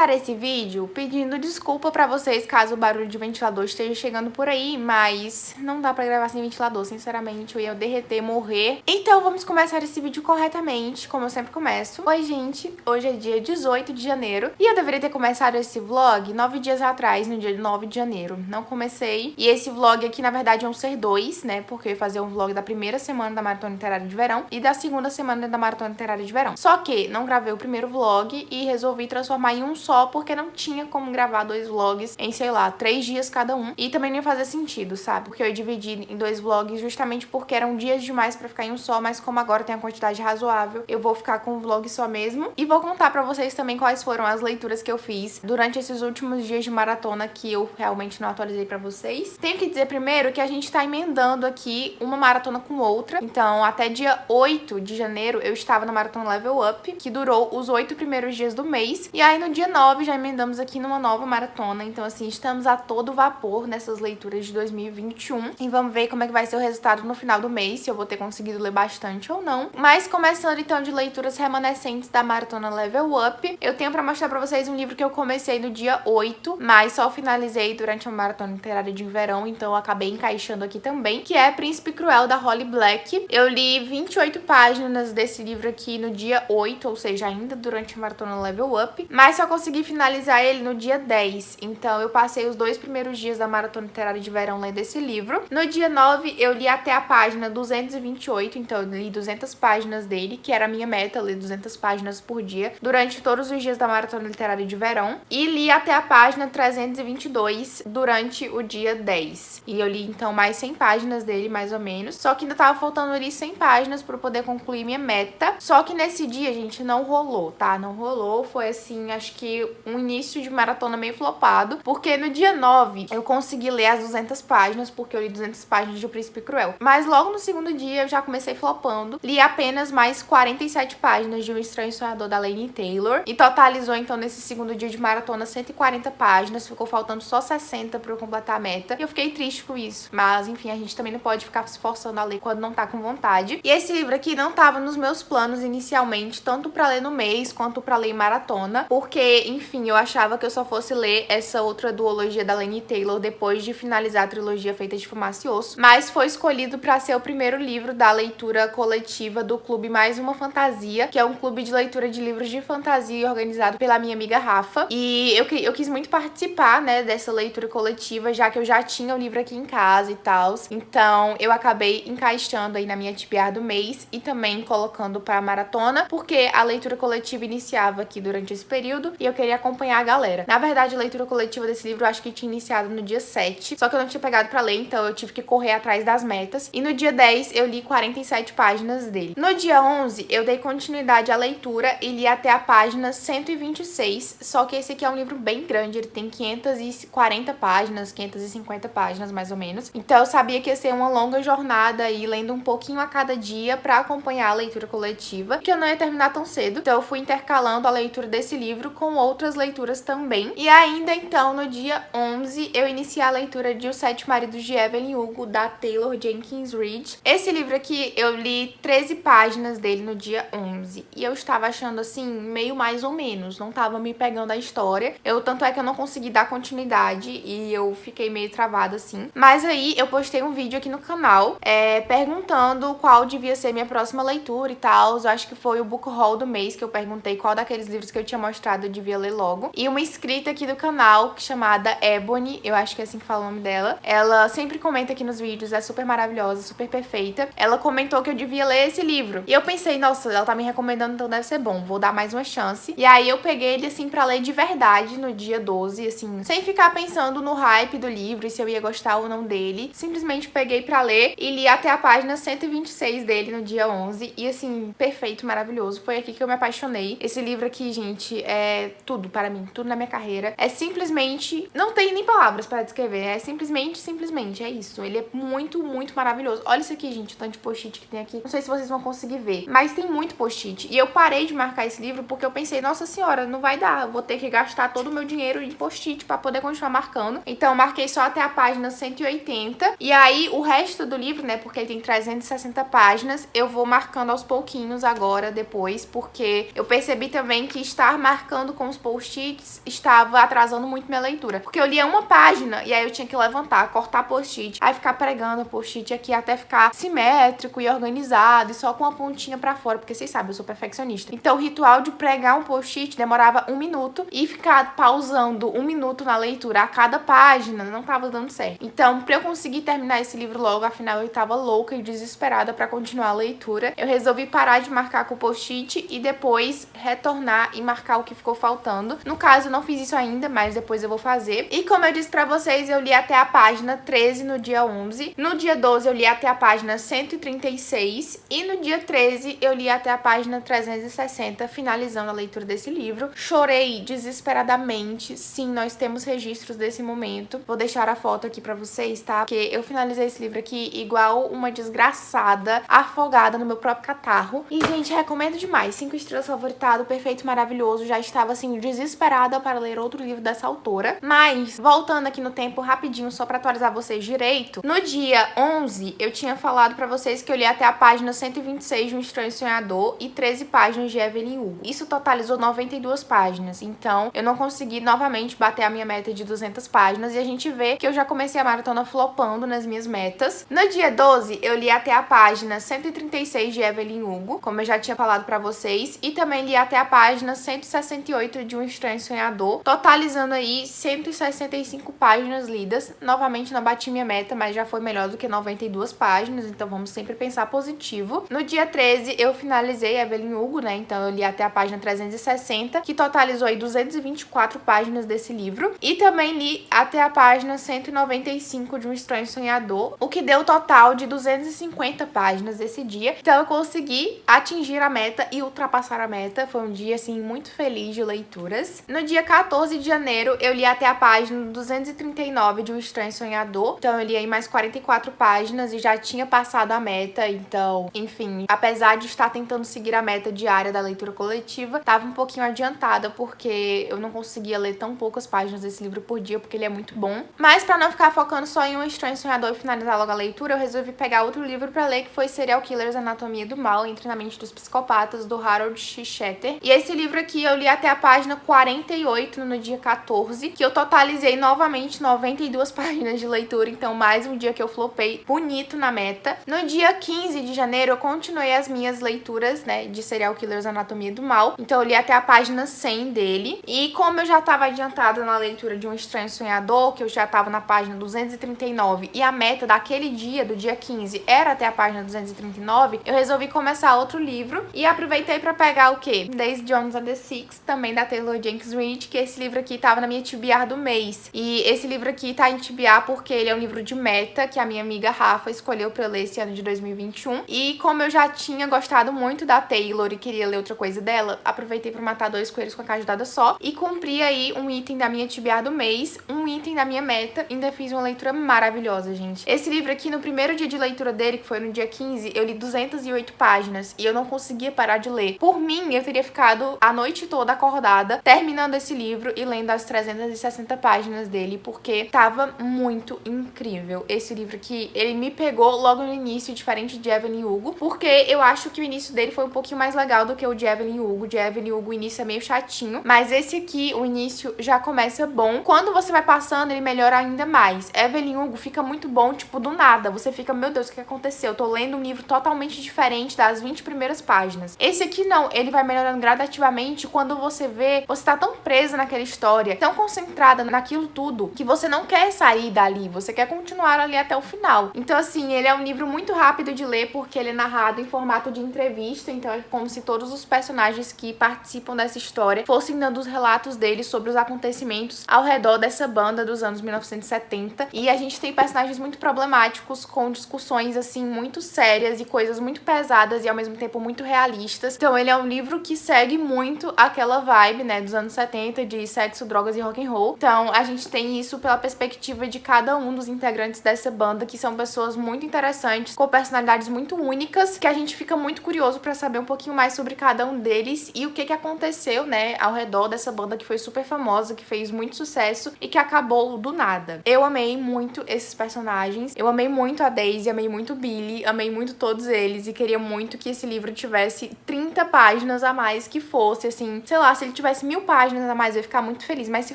começar esse vídeo pedindo desculpa pra vocês caso o barulho de ventilador esteja chegando por aí, mas não dá pra gravar sem ventilador, sinceramente, eu ia derreter, morrer. Então vamos começar esse vídeo corretamente, como eu sempre começo. Oi gente, hoje é dia 18 de janeiro e eu deveria ter começado esse vlog 9 dias atrás, no dia 9 de janeiro. Não comecei, e esse vlog aqui na verdade iam ser dois, né, porque eu ia fazer um vlog da primeira semana da Maratona Literária de Verão e da segunda semana da Maratona Literária de Verão. Só que não gravei o primeiro vlog e resolvi transformar em um só, porque não tinha como gravar dois vlogs em, sei lá, 3 dias cada um. E também não ia fazer sentido, sabe? Porque eu ia dividir em dois vlogs justamente porque eram dias demais pra ficar em um só, mas como agora tem a quantidade razoável, eu vou ficar com um vlog só mesmo. E vou contar pra vocês também quais foram as leituras que eu fiz durante esses últimos dias de maratona que eu realmente não atualizei pra vocês. Tenho que dizer primeiro que a gente tá emendando aqui uma maratona com outra. Então, até dia 8 de janeiro, eu estava na Maratona Level Up, que durou os 8 primeiros dias do mês. E aí, no dia 9, já emendamos aqui numa nova maratona. Então, assim, estamos a todo vapor nessas leituras de 2021. E vamos ver como é que vai ser o resultado no final do mês, se eu vou ter conseguido ler bastante ou não. Mas, começando, então, de leituras remanescentes da Maratona Level Up, eu tenho pra mostrar pra vocês um livro que eu comecei no dia 8, mas só finalizei durante a Maratona Literária de Verão, então eu acabei encaixando aqui também, que é Príncipe Cruel, da Holly Black. Eu li 28 páginas desse livro aqui no dia 8, ou seja, ainda durante a Maratona Level Up, mas só consegui finalizar ele no dia 10, então eu passei os 2 primeiros dias da Maratona Literária de Verão lendo esse livro. No dia 9, eu li até a página 228, então eu li 200 páginas dele, que era a minha meta, ler 200 páginas por dia, durante todos os dias da Maratona Literária de Verão, e li até a página 322 durante o dia 10. E eu li, então, mais 100 páginas dele, mais ou menos, só que ainda tava faltando ali 100 páginas pra eu poder concluir minha meta, só que nesse dia, gente, não rolou, tá? Não rolou, foi assim, acho que um início de maratona meio flopado, porque no dia 9 eu consegui ler as 200 páginas, porque eu li 200 páginas de O Príncipe Cruel, mas logo no segundo dia eu já comecei flopando, li apenas mais 47 páginas de Um Estranho Sonhador, da Laini Taylor, e totalizou, então, nesse segundo dia de maratona 140 páginas, ficou faltando só 60 pra eu completar a meta, e eu fiquei triste com isso, mas enfim, a gente também não pode ficar se forçando a ler quando não tá com vontade. E esse livro aqui não tava nos meus planos inicialmente, tanto pra ler no mês quanto pra ler em maratona, porque, enfim, eu achava que eu só fosse ler essa outra duologia da Laini Taylor depois de finalizar a trilogia Feita de Fumaça e Osso, mas foi escolhido pra ser o primeiro livro da leitura coletiva do Clube Mais Uma Fantasia, que é um clube de leitura de livros de fantasia organizado pela minha amiga Rafa, e eu quis muito participar, né, dessa leitura coletiva, já que eu já tinha o livro aqui em casa e tal, então eu acabei encaixando aí na minha TBR do mês e também colocando para a maratona, porque a leitura coletiva iniciava aqui durante esse período e eu queria acompanhar a galera. Na verdade, a leitura coletiva desse livro eu acho que tinha iniciado no dia 7, só que eu não tinha pegado para ler, então eu tive que correr atrás das metas, e no dia 10 eu li 47 páginas dele. No dia 11 eu dei continuidade à leitura e li até a página 126, só que esse aqui é um livro bem grande, ele tem 540 páginas, 550 páginas mais ou menos, então eu sabia que ia ser uma longa jornada aí, lendo um pouquinho a cada dia pra acompanhar a leitura coletiva, que eu não ia terminar tão cedo, então eu fui intercalando a leitura desse livro com outras leituras também. E ainda então, no dia 11, eu iniciei a leitura de Os Sete Maridos de Evelyn Hugo, da Taylor Jenkins Reid. Esse livro aqui, eu li 13 páginas dele no dia 11, e eu estava achando assim, meio mais ou menos, não tava me pegando a história, tanto é que eu não consegui dar continuidade e eu fiquei meio travada assim, mas aí eu postei um vídeo aqui no canal perguntando qual devia ser minha próxima leitura e tal. Eu acho que foi o book haul do mês que eu perguntei qual daqueles livros que eu tinha mostrado eu devia ler logo. E uma inscrita aqui do canal, chamada Ebony, eu acho que é assim que fala o nome dela, ela sempre comenta aqui nos vídeos, é super maravilhosa, super perfeita. Ela comentou que eu devia ler esse livro. E eu pensei, nossa, ela tá me recomendando, então deve ser bom, vou dar mais uma chance. E aí eu peguei ele assim pra ler de verdade no dia 12, assim, sem ficar pensando no hype do livro e se eu ia gostar ou não dele. Simplesmente peguei pra ler e li até a página 126 dele no dia 11. E assim, perfeito, maravilhoso. Foi aqui que eu me apaixonei. Esse livro aqui, gente, é tudo para mim, tudo na minha carreira. É simplesmente, não tem nem palavras pra descrever, é simplesmente, é isso. Ele é muito, muito maravilhoso. Olha isso aqui, gente, o tanto de post-it que tem aqui. Não sei se vocês vão conseguir ver, mas tem muito post-it. E eu parei de marcar esse livro porque eu pensei, nossa senhora, não vai dar, eu vou ter que gastar todo o meu dinheiro em post-it pra poder continuar marcando. Então eu marquei só até a página 180. E aí o resto do livro, né, porque ele tem 360 páginas, eu vou marcando aos pouquinhos agora, depois, porque eu percebi também que estar marcando os post-its estava atrasando muito minha leitura. Porque eu lia uma página e aí eu tinha que levantar, cortar post-it, aí ficar pregando o post-it aqui até ficar simétrico e organizado e só com a pontinha pra fora, porque vocês sabem, eu sou perfeccionista. Então o ritual de pregar um post-it demorava 1 minuto e ficar pausando 1 minuto na leitura a cada página não tava dando certo. Então, pra eu conseguir terminar esse livro logo, afinal eu tava louca e desesperada pra continuar a leitura, eu resolvi parar de marcar com o post-it e depois retornar e marcar o que ficou faltando. No caso, eu não fiz isso ainda, mas depois eu vou fazer. E como eu disse pra vocês, eu li até a página 13 no dia 11. No dia 12, eu li até a página 136. E no dia 13, eu li até a página 360, finalizando a leitura desse livro. Chorei desesperadamente. Sim, nós temos registros desse momento. Vou deixar a foto aqui pra vocês, tá? Porque eu finalizei esse livro aqui igual uma desgraçada, afogada no meu próprio catarro. E, gente, recomendo demais. 5 estrelas, favoritado, perfeito, maravilhoso. Já estava, assim, desesperada para ler outro livro dessa autora. Mas, voltando aqui no tempo rapidinho, só pra atualizar vocês direito, no dia 11, eu tinha falado pra vocês que eu li até a página 126 de Um Estranho Sonhador e 13 páginas de Evelyn Hugo. Isso totalizou 92 páginas. Então, eu não consegui novamente bater a minha meta de 200 páginas. E a gente vê que eu já comecei a maratona flopando nas minhas metas. No dia 12, eu li até a página 136 de Evelyn Hugo, como eu já tinha falado pra vocês. E também li até a página 168 de Um Estranho Sonhador, totalizando aí 165 páginas lidas. Novamente não bati minha meta, mas já foi melhor do que 92 páginas, então vamos sempre pensar positivo. No dia 13, eu finalizei Evelyn Hugo, né? Então eu li até a página 360, que totalizou aí 224 páginas desse livro. E também li até a página 195 de Um Estranho Sonhador, o que deu o total de 250 páginas desse dia. Então eu consegui atingir a meta e ultrapassar a meta. Foi um dia, assim, muito feliz de leituras. No dia 14 de janeiro, eu li até a página 239 de Um Estranho Sonhador. Então eu li aí mais 44 páginas e já tinha passado a meta. Então, enfim, apesar de estar tentando seguir a meta diária da leitura coletiva, tava um pouquinho adiantada, porque eu não conseguia ler tão poucas páginas desse livro por dia, porque ele é muito bom. Mas pra não ficar focando só em Um Estranho Sonhador e finalizar logo a leitura, eu resolvi pegar outro livro pra ler, que foi Serial Killers, Anatomia do Mal e Treinamento dos Psicopatas, do Harold C. Shetter. E esse livro aqui eu li até a página 48 no dia 14, que eu totalizei novamente 92 páginas de leitura, então mais um dia que eu flopei bonito na meta. No dia 15 de janeiro, eu continuei as minhas leituras, né, de Serial Killers, Anatomia do Mal. Então eu li até a página 100 dele. E como eu já tava adiantada na leitura de Um Estranho Sonhador, que eu já tava na página 239, e a meta daquele dia, do dia 15, era até a página 239, eu resolvi começar outro livro e aproveitei pra pegar o quê? Daisy Jones and the Six, também da Taylor Jenkins Reid, que esse livro aqui tava na minha TBR do mês. E esse livro aqui tá em TBR porque ele é um livro de meta que a minha amiga Rafa escolheu pra eu ler esse ano de 2021. E como eu já tinha gostado muito da Taylor e queria ler outra coisa dela, aproveitei pra matar 2 coelhos com a cajadada só e cumpri aí um item da minha TBR do mês, um item da minha meta. Ainda fiz uma leitura maravilhosa, gente. Esse livro aqui, no primeiro dia de leitura dele, que foi no dia 15, eu li 208 páginas e eu não conseguia parar de ler. Por mim, eu teria ficado a noite toda acordada, terminando esse livro e lendo as 360 páginas dele, porque tava muito incrível. Esse livro aqui, ele me pegou logo no início, diferente de Evelyn Hugo, porque eu acho que o início dele foi um pouquinho mais legal do que o de Evelyn Hugo. De Evelyn Hugo, o início é meio chatinho, mas esse aqui, o início já começa bom. Quando você vai passando, ele melhora ainda mais. Evelyn Hugo fica muito bom, tipo, do nada. Você fica, meu Deus, o que aconteceu? Eu tô lendo um livro totalmente diferente das 20 primeiras páginas. Esse aqui não, ele vai melhorando gradativamente. Quando você vê, você tá tão presa naquela história, tão concentrada naquilo tudo, que você não quer sair dali, você quer continuar ali até o final. Então, assim, ele é um livro muito rápido de ler, porque ele é narrado em formato de entrevista, então é como se todos os personagens que participam dessa história fossem dando os relatos deles sobre os acontecimentos ao redor dessa banda dos anos 1970. E a gente tem personagens muito problemáticos, com discussões, assim, muito sérias e coisas muito pesadas e ao mesmo tempo muito realistas. Então ele é um livro que segue muito aquela vibe, né, dos anos 70, de sexo, drogas e rock and roll. Então a gente tem isso pela perspectiva de cada um dos integrantes dessa banda, que são pessoas muito interessantes, com personalidades muito únicas, que a gente fica muito curioso pra saber um pouquinho mais sobre cada um deles e o que aconteceu, né, ao redor dessa banda que foi super famosa, que fez muito sucesso e que acabou do nada. Eu amei muito esses personagens, eu amei muito a Daisy, amei muito o Billy, amei muito todos eles e queria muito que esse livro tivesse 30 páginas a mais, que fosse, assim, sei lá, se ele tivesse 1000 páginas a mais, eu ia ficar muito feliz. Mas se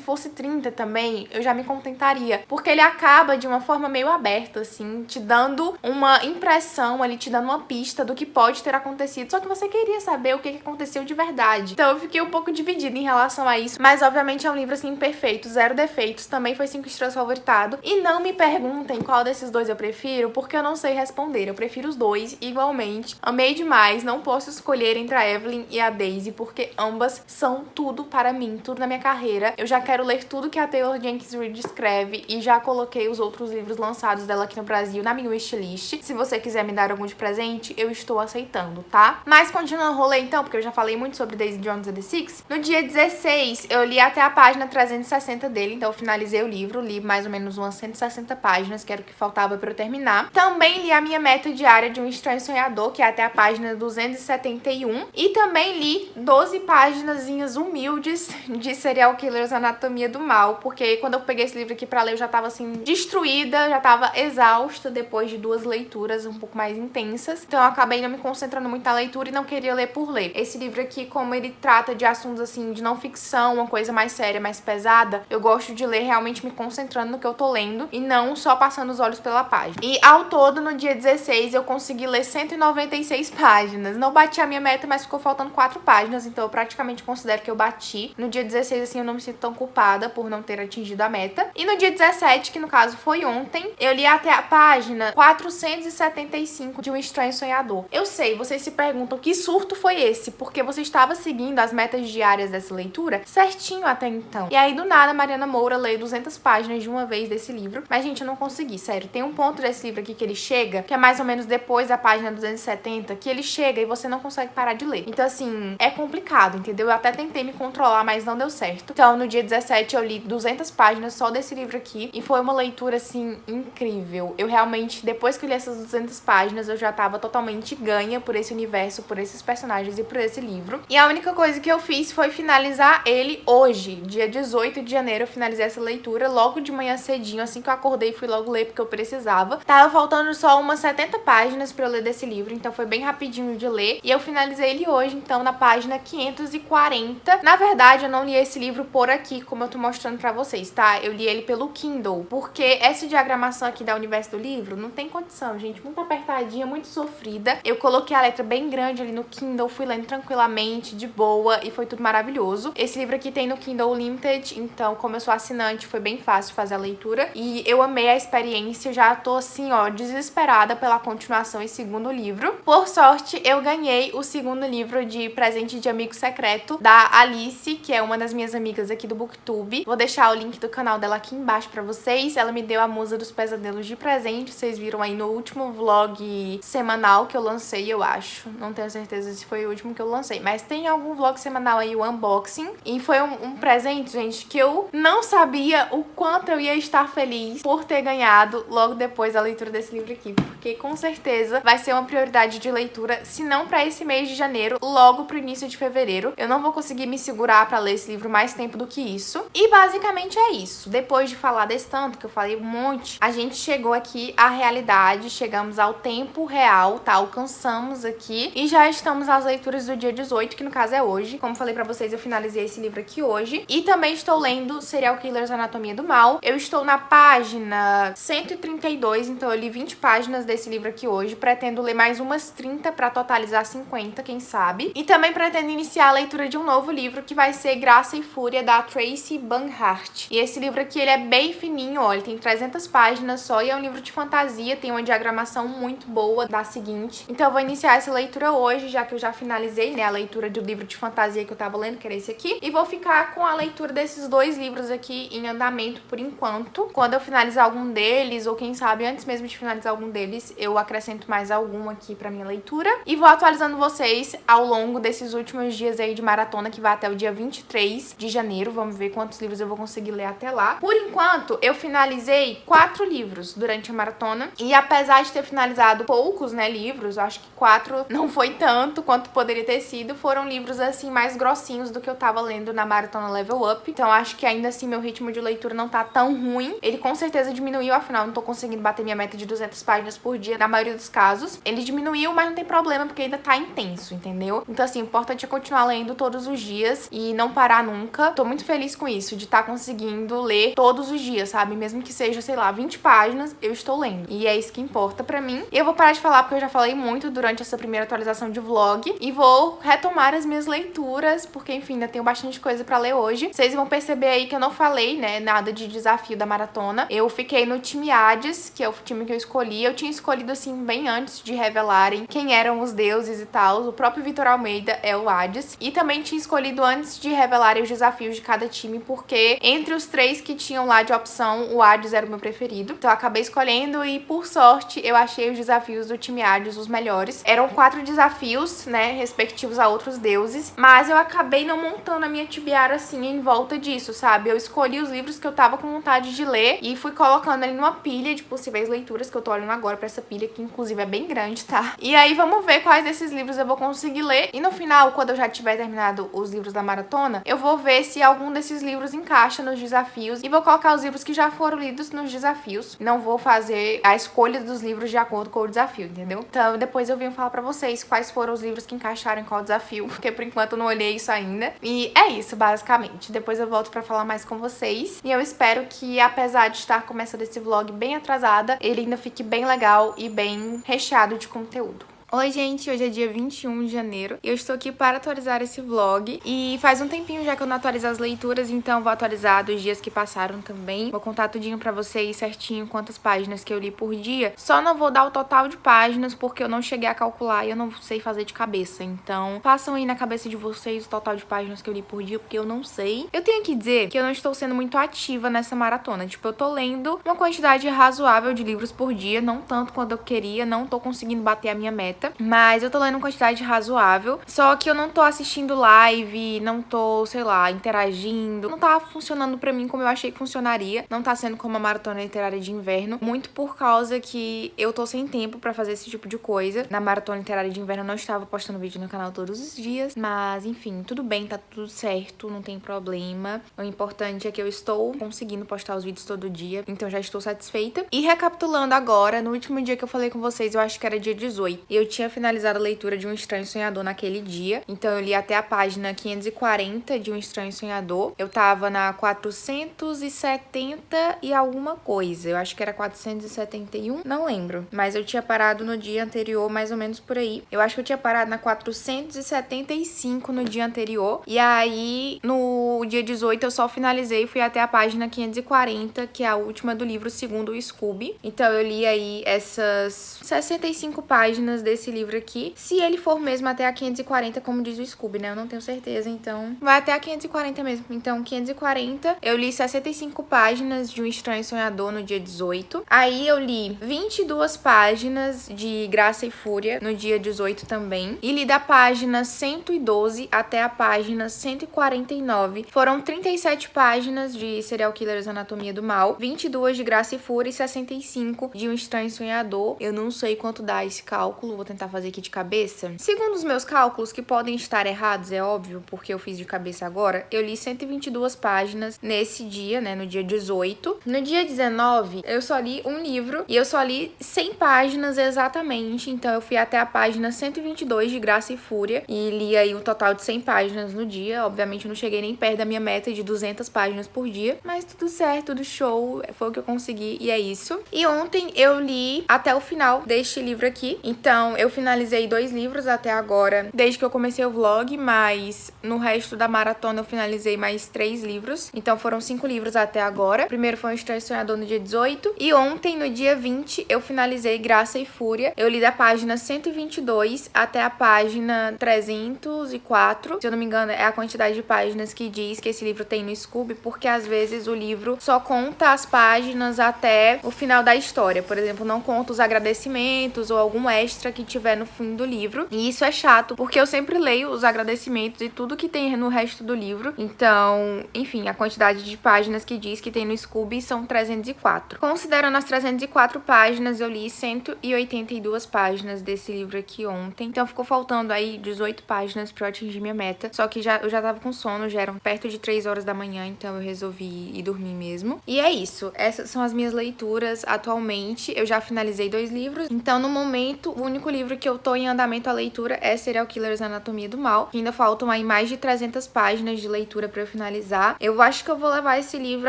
fosse 30 também, eu já me contentaria. Porque ele acaba de uma forma meio aberta, assim, te dando uma impressão ali, te dando uma pista do que pode ter acontecido. Só que você queria saber o que aconteceu de verdade. Então eu fiquei um pouco dividida em relação a isso. Mas obviamente é um livro, assim, perfeito, zero defeitos. Também foi 5 estrelas favoritado. E não me perguntem qual desses dois eu prefiro, porque eu não sei responder. Eu prefiro os dois igualmente. Amei demais. Não posso escolher entre a Evelyn e a Daisy, porque ambas são tudo para mim, tudo na minha carreira. Eu já quero ler tudo que a Taylor Jenkins Reid escreve e já coloquei os outros livros lançados dela aqui no Brasil na minha wishlist. Se você quiser me dar algum de presente, eu estou aceitando, tá? Mas continuando o rolê então, porque eu já falei muito sobre Daisy Jones and the Six, no dia 16 eu li até a página 360 dele, então eu finalizei o livro, li mais ou menos umas 160 páginas, que era o que faltava pra eu terminar. Também li a minha meta diária de Um Estranho Sonhador, que é até a página 271, e também li 12 páginazinhas humildes de Serial Killers Anatomia do Mal, porque quando eu peguei esse livro aqui pra ler, eu já tava assim, destruída, já tava exausta depois de 2 leituras um pouco mais intensas, então eu acabei não me concentrando muito na leitura e não queria ler por ler. Esse livro aqui, como ele trata de assuntos assim, de não ficção, uma coisa mais séria, mais pesada, eu gosto de ler realmente me concentrando no que eu tô lendo e não só passando os olhos pela página. E ao todo, no dia 16, eu consegui ler 196 páginas. Não bati a minha meta, mas ficou faltando 4 páginas, então eu praticamente considero que eu bati. No dia 16, assim, eu não me sinto tão culpada por não ter atingido a meta. E no dia 17, que no caso foi ontem, eu li até a página 475 de Um Estranho Sonhador. Eu sei, vocês se perguntam que surto foi esse, porque você estava seguindo as metas diárias dessa leitura certinho até então. E aí, do nada, Mariana Moura lê 200 páginas de uma vez desse livro. Mas, gente, eu não consegui, sério. Tem um ponto desse livro aqui que ele chega, que é mais ou menos depois da página 270, que ele chega e você não consegue parar de ler. Então, assim, é complicado, entendeu? Eu até tentei me controlar, mas não deu certo. Então, no dia 17, eu li 200 páginas só desse livro aqui. E foi uma leitura, assim, incrível. Eu realmente, depois que eu li essas 200 páginas, eu já tava totalmente ganha por esse universo, por esses personagens e por esse livro. E a única coisa que eu fiz foi finalizar ele hoje, dia 18 de janeiro. Eu finalizei essa leitura logo de manhã cedinho, assim que eu acordei, fui logo ler porque eu precisava. Tava faltando só umas 70 páginas pra eu ler desse livro, então foi bem rapidinho de ler. E eu finalizei ele hoje, então, na página 540. Na verdade, eu não li esse livro por aqui, como eu tô mostrando pra vocês, tá? Eu li ele pelo Kindle, porque essa diagramação aqui da Universo do Livro não tem condição, gente. Muito apertadinha, muito sofrida. Eu coloquei a letra bem grande ali no Kindle, fui lendo tranquilamente, de boa, e foi tudo maravilhoso. Esse livro aqui tem no Kindle Limited, então, como eu sou assinante, foi bem fácil fazer a leitura. E eu amei a experiência, já tô assim, ó, desesperada pela continuação e segundo livro. Por sorte, eu ganhei o segundo livro de presente de amigo secreto da Alice, que é uma das minhas amigas aqui do Booktube. Vou deixar o link do canal dela aqui embaixo pra vocês. Ela me deu a Musa dos Pesadelos de presente, vocês viram aí no último vlog semanal que eu lancei, eu acho. Não tenho certeza se foi o último que eu lancei, mas tem algum vlog semanal aí, o unboxing. E foi um presente, gente, que eu não sabia o quanto eu ia estar feliz por ter ganhado logo depois da leitura desse livro aqui, porque com certeza vai ser uma prioridade de leitura, se não pra esse mês de janeiro, logo pro início de fevereiro. Eu não vou conseguir me segurar pra ler esse livro mais tempo do que isso. E basicamente é isso. Depois de falar desse tanto, que eu falei um monte, a gente chegou aqui à realidade, chegamos ao tempo real, tá? Alcançamos aqui e já estamos às leituras do dia 18, que no caso é hoje. Como falei pra vocês, eu finalizei esse livro aqui hoje. E também estou lendo Serial Killers Anatomia do Mal. Eu estou na página 132, então eu li 20 páginas desse livro aqui hoje. Pretendo ler mais umas 30 pra totalizar 50, quem sabe. E também pretendo iniciar a leitura de um novo livro, que vai ser Graça e Fúria, da Tracy Banhart. E esse livro aqui, ele é bem fininho, ó, ele tem 300 páginas só e é um livro de fantasia, tem uma diagramação muito boa da seguinte. Então eu vou iniciar essa leitura hoje, já que eu já finalizei, né, a leitura do livro de fantasia que eu tava lendo, que era esse aqui. E vou ficar com a leitura desses 2 livros aqui em andamento por enquanto. Quando eu finalizar algum deles, ou quem sabe antes mesmo de finalizar algum deles, eu acrescento mais algum aqui pra minha leitura. E vou atualizando vocês ao longo desses últimos dias aí de maratona, que vai até o dia 23 de janeiro. Vamos ver quantos livros eu vou conseguir ler até lá. Por enquanto, eu finalizei 4 livros durante a maratona. E apesar de ter finalizado poucos, né, livros, eu acho que 4 não foi tanto quanto poderia ter sido. Foram livros, assim, mais grossinhos do que eu tava lendo na maratona Level Up. Então, acho que ainda assim, meu ritmo de leitura não tá tão ruim. Ele com certeza diminuiu, afinal, eu não tô conseguindo bater minha meta de 200 páginas por dia na maioria dos casos. Ele diminuiu, mas não tem problema, porque ainda tá intenso, entendeu? Então, assim, o importante é continuar lendo todos os dias e não parar nunca. Tô muito feliz com isso, de estar conseguindo ler todos os dias, sabe? Mesmo que seja, sei lá, 20 páginas, eu estou lendo. E é isso que importa pra mim. E eu vou parar de falar, porque eu já falei muito durante essa primeira atualização de vlog. E vou retomar as minhas leituras, porque, enfim, ainda tenho bastante coisa pra ler hoje. Vocês vão perceber aí que eu não falei, né, nada de desafio da maratona. Eu fiquei no time Hades, que é o time que eu escolhi. Eu tinha escolhido, assim, bem antes de revelarem quem eram os deuses e tal. O próprio Vitor Almeida é o Hades. E também tinha escolhido antes de revelarem os desafios de cada time, porque entre os 3 que tinham lá de opção, o Hades era o meu preferido. Então eu acabei escolhendo e, por sorte, eu achei os desafios do time Hades os melhores. Eram 4 desafios, né, respectivos a outros deuses, mas eu acabei não montando a minha tibiara assim em volta disso, sabe? Eu escolhi os livros que eu tava com vontade de ler e fui colocando ali numa pilha de possíveis leituras, que eu tô olhando agora pra essa pilha, que inclusive é bem grande, tá? E aí vamos ver quais desses livros eu vou conseguir ler. E no final, quando eu já tiver terminado os livros da maratona, eu vou ver se algum desses livros encaixa nos desafios e vou colocar os livros que já foram lidos nos desafios. Não vou fazer a escolha dos livros de acordo com o desafio, entendeu? Então depois eu venho falar pra vocês quais foram os livros que encaixaram em qual desafio, porque por enquanto eu não olhei isso ainda. E é isso, basicamente. Depois eu volto pra falar mais com vocês. E eu espero que, apesar de estar começando esse vlog bem atrasada, ele ainda fique bem legal e bem recheado de conteúdo. Oi gente, hoje é dia 21 de janeiro e eu estou aqui para atualizar esse vlog e faz um tempinho já que eu não atualizo as leituras, então vou atualizar dos dias que passaram também. Vou contar tudinho pra vocês certinho quantas páginas que eu li por dia, só não vou dar o total de páginas porque eu não cheguei a calcular e eu não sei fazer de cabeça, então façam aí na cabeça de vocês o total de páginas que eu li por dia, porque eu não sei. Eu tenho que dizer que eu não estou sendo muito ativa nessa maratona, tipo, eu tô lendo uma quantidade razoável de livros por dia, não tanto quanto eu queria, não tô conseguindo bater a minha meta, mas eu tô lendo uma quantidade razoável, só que eu não tô assistindo live, não tô, sei lá, interagindo, não tá funcionando pra mim como eu achei que funcionaria, não tá sendo como a maratona literária de inverno, muito por causa que eu tô sem tempo pra fazer esse tipo de coisa. Na maratona literária de inverno eu não estava postando vídeo no canal todos os dias, mas enfim, tudo bem, tá tudo certo, não tem problema. O importante é que eu estou conseguindo postar os vídeos todo dia, então já estou satisfeita. E recapitulando agora, no último dia que eu falei com vocês, eu acho que era dia 18, e eu tinha finalizado a leitura de Um Estranho Sonhador naquele dia, então eu li até a página 540 de Um Estranho Sonhador. Eu tava na 470 e alguma coisa, eu acho que era 471, não lembro, mas eu tinha parado no dia anterior, mais ou menos por aí. Eu acho que eu tinha parado na 475 no dia anterior, e aí no dia 18 eu só finalizei e fui até a página 540, que é a última do livro Segundo o Scooby. Então eu li aí essas 65 páginas desse livro aqui, se ele for mesmo até a 540, como diz o Scooby, né? Eu não tenho certeza, então vai até a 540 mesmo. Então 540, eu li 65 páginas de Um Estranho Sonhador no dia 18. Aí eu li 22 páginas de Graça e Fúria no dia 18 também, e li da página 112 até a página 149. Foram 37 páginas de Serial Killers Anatomia do Mal, 22 de Graça e Fúria e 65 de Um Estranho Sonhador. Eu não sei quanto dá esse cálculo, vou tentar fazer aqui de cabeça. Segundo os meus cálculos, que podem estar errados, é óbvio, porque eu fiz de cabeça agora, eu li 122 páginas nesse dia, né, no dia 18. No dia 19, eu só li um livro e eu só li 100 páginas exatamente, então eu fui até a página 122 de Graça e Fúria e li aí um total de 100 páginas no dia. Obviamente não cheguei nem perto da minha meta de 200 páginas por dia, mas tudo certo, tudo show, foi o que eu consegui e é isso. E ontem eu li até o final deste livro aqui, então eu finalizei 2 livros até agora, desde que eu comecei o vlog, mas no resto da maratona eu finalizei mais 3 livros, então foram 5 livros até agora. O primeiro foi Um Estranho Sonhador no dia 18, e ontem, no dia 20, eu finalizei Graça e Fúria. Eu li da página 122 até a página 304, se eu não me engano é a quantidade de páginas que diz que esse livro tem no Scooby, porque às vezes o livro só conta as páginas até o final da história, por exemplo, não conta os agradecimentos ou algum extra que tiver no fim do livro. E isso é chato, porque eu sempre leio os agradecimentos e tudo que tem no resto do livro. Então, enfim, a quantidade de páginas que diz que tem no Scooby são 304. Considerando as 304 páginas, eu li 182 páginas desse livro aqui ontem. Então ficou faltando aí 18 páginas pra eu atingir minha meta. Só que eu já tava com sono, já eram perto de 3 horas da manhã, então eu resolvi ir dormir mesmo. E é isso. Essas são as minhas leituras atualmente. Eu já finalizei 2 livros. Então, no momento, o único livro que eu tô em andamento a leitura é Serial Killers: Anatomia do Mal. Ainda faltam aí mais de 300 páginas de leitura pra eu finalizar. Eu acho que eu vou levar esse livro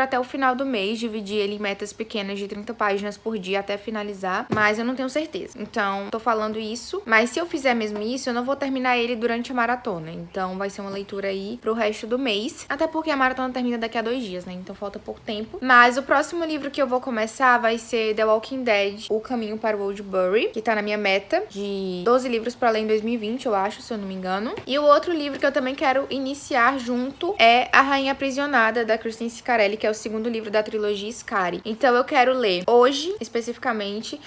até o final do mês, dividir ele em metas pequenas de 30 páginas por dia até finalizar, mas eu não tenho certeza. Então, tô falando isso, mas se eu fizer mesmo isso, eu não vou terminar ele durante a maratona. Então, vai ser uma leitura aí pro resto do mês, até porque a maratona termina daqui a 2 dias, né? Então, falta pouco tempo. Mas o próximo livro que eu vou começar vai ser The Walking Dead: O Caminho para o Old Bury, que tá na minha meta de 12 livros pra ler em 2020, eu acho, se eu não me engano. E o outro livro que eu também quero iniciar junto é A Rainha Aprisionada, da Kristen Scarelli, que é o segundo livro da trilogia Scary. Então eu quero ler hoje, especificamente,